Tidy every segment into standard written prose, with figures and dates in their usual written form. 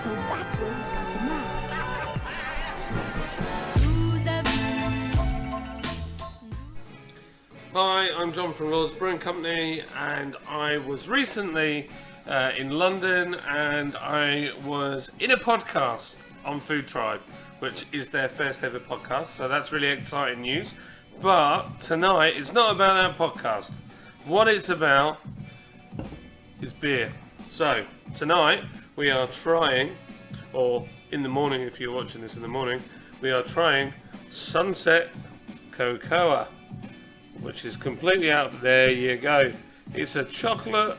So that's where he's got the mask. Hi, I'm John from Lord's Brewing Company, and I was recently in London, and I was in a podcast on Food Tribe, which is their first ever podcast, so that's really exciting news. But tonight, it's not about our podcast. What it's about is beer. So, tonight, we are trying, or in the morning if you're watching this in the morning, we are trying Sunset Cocoa, which is completely out. There you go. It's a chocolate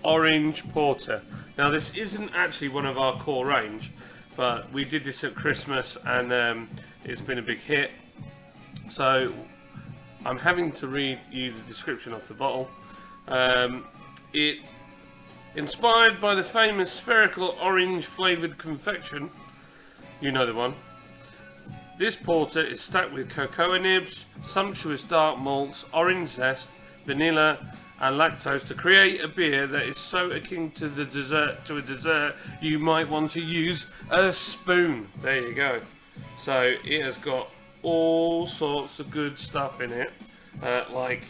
orange porter. Now this isn't actually one of our core range, but we did this at Christmas and it's been a big hit. So I'm having to read you the description of the bottle. It inspired by the famous spherical orange flavoured confection. You know the one. This porter is stacked with cocoa nibs, sumptuous dark malts, orange zest, vanilla and lactose to create a beer that is so akin to a dessert you might want to use a spoon. There you go. So it has got all sorts of good stuff in it, like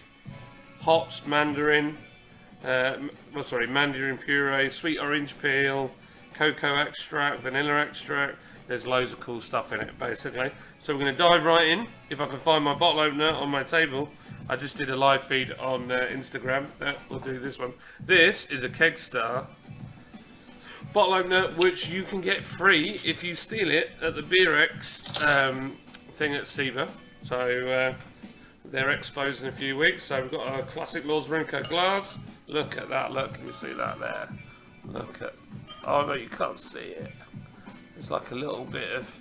hops, mandarin puree, sweet orange peel, cocoa extract, vanilla extract. There's loads of cool stuff in it, basically. So we're going to dive right in. If I can find my bottle opener on my table. I just did a live feed on Instagram. We'll do this one. This is a Kegstar bottle opener, which you can get free if you steal it at the BeerX thing at SIBA. So they're expos in a few weeks. So we've got a classic Lord's Brewing Co glass. Look at that. Look, can you see that there? Look at. Oh no, you can't see it. It's like a little bit of,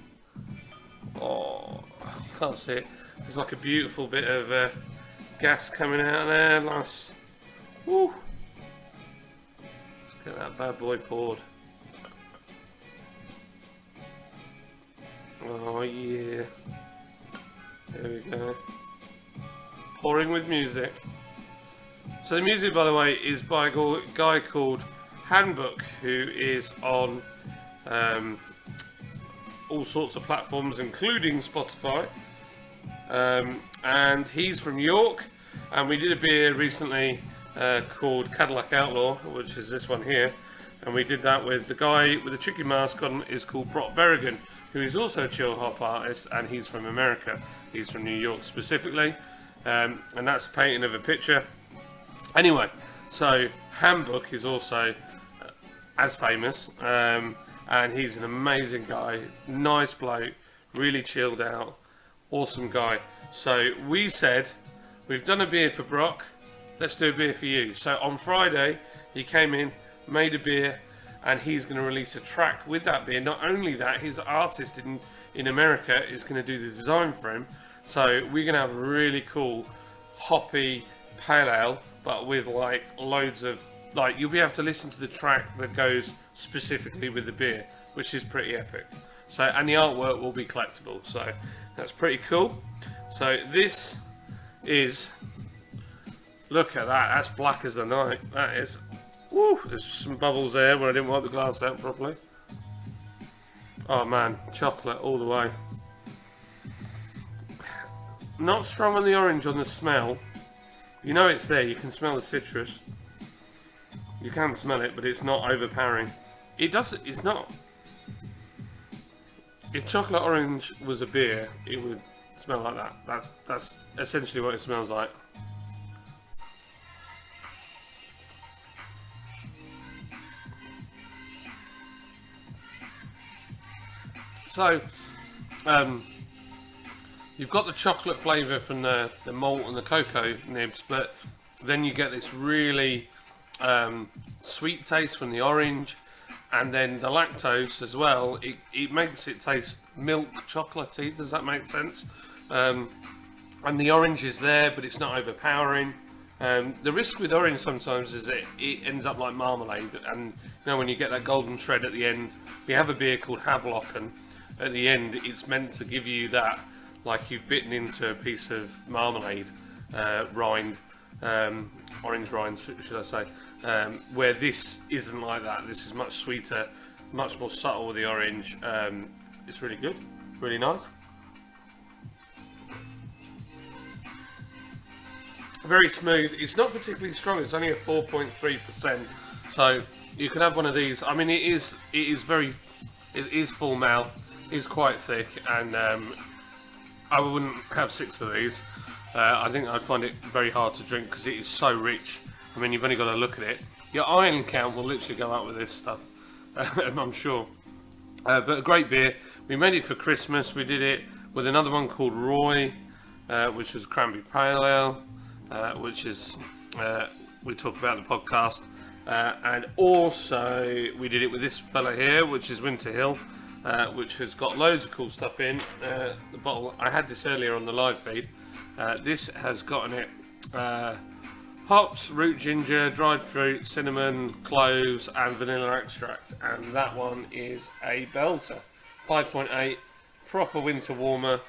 oh, you can't see it. There's like a beautiful bit of gas coming out there. Nice. Woo. Let's get that bad boy poured. Oh yeah. There we go. Pouring with music. So the music, by the way, is by a guy called Handbook, who is on all sorts of platforms, including Spotify, and he's from York. And we did a beer recently called Cadillac Outlaw, which is this one here, and we did that with the guy with the chicken mask on. Is called Brock Berrigan, who is also a chill hop artist, and he's from America. He's from New York specifically, and that's a painting of a picture. Anyway, so Handbook is also as famous. And he's an amazing guy, nice bloke, really chilled out, awesome guy. So we said, we've done a beer for Brock, let's do a beer for you. So on Friday, he came in, made a beer, and he's going to release a track with that beer. Not only that, his artist in America is going to do the design for him. So we're going to have a really cool, hoppy pale ale, but with like loads of, like, you'll be able to listen to the track that goes specifically with the beer, which is pretty epic. So, and the artwork will be collectible, so that's pretty cool. So this is, look at that, that's black as the night. That is, woo, there's some bubbles there where I didn't wipe the glass out properly. Oh man, chocolate all the way. Not strong on the orange on the smell. You know it's there, you can smell the citrus. You can smell it, but it's not overpowering. It's not. If chocolate orange was a beer, it would smell like that. That's essentially what it smells like. So, you've got the chocolate flavour from the malt and the cocoa nibs, but then you get this really sweet taste from the orange, and then the lactose as well. It makes it taste milk chocolatey. Does that make sense? And the orange is there, but it's not overpowering. The risk with orange sometimes is that it ends up like marmalade, and you know, when you get that golden shred at the end. We have a beer called Havelock, and at the end it's meant to give you that, like you've bitten into a piece of marmalade rind, orange rind should I say, where this isn't like that. This is much sweeter, much more subtle with the orange. It's really good, really nice. Very smooth. It's not particularly strong. It's only a 4.3%. So you can have one of these. I mean, it is full mouth. It's quite thick, and I wouldn't have 6 of these. I think I'd find it very hard to drink because it is so rich. I mean, you've only got to look at it. Your iron count will literally go up with this stuff, I'm sure. But a great beer. We made it for Christmas. We did it with another one called Roy, which was cranberry pale ale. Which is we talk about in the podcast, and also we did it with this fella here, which is Winter Hill, which has got loads of cool stuff in the bottle. I had this earlier on the live feed. This has got in it hops, root ginger, dried fruit, cinnamon, cloves, and vanilla extract, and that one is a belter. 5.8, proper winter warmer,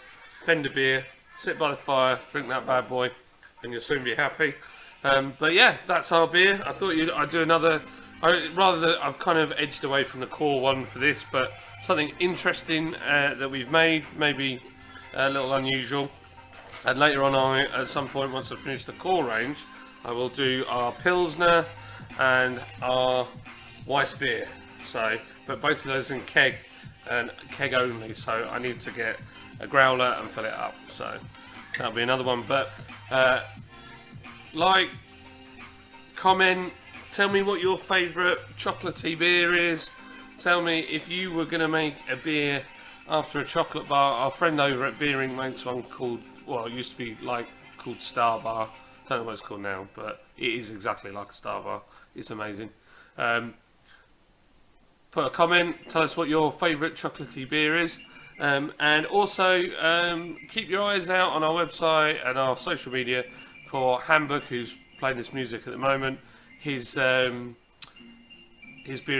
Fender beer. Sit by the fire, drink that bad boy, and you'll soon be happy. But yeah, that's our beer. I thought I'd do another. I've kind of edged away from the core one for this, but something interesting that we've made, maybe a little unusual. And later on, at some point, once I've finished the core range, I will do our Pilsner and our Weiss beer. So, but both of those in keg and keg only. So I need to get a growler and fill it up. So that'll be another one. But like, comment, tell me what your favourite chocolatey beer is. Tell me if you were going to make a beer after a chocolate bar. Our friend over at Beering makes one called, well, it used to be called Star Bar. Don't know what it's called now, but it is exactly like a Star Bar. It's amazing. Put a comment, tell us what your favourite chocolatey beer is. And also keep your eyes out on our website and our social media for Hamburg, who's playing this music at the moment. His beer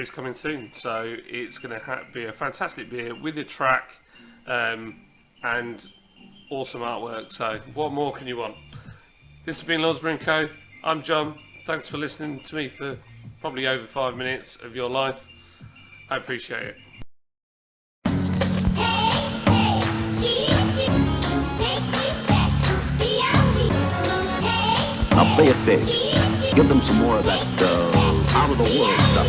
is coming soon, so it's going to be a fantastic beer with a track and awesome artwork. So what more can you want? This has been Lonsbury & Co. I'm John. Thanks for listening to me for probably over 5 minutes of your life. I appreciate it. Now play it big. Give them some more of that out of the world stuff.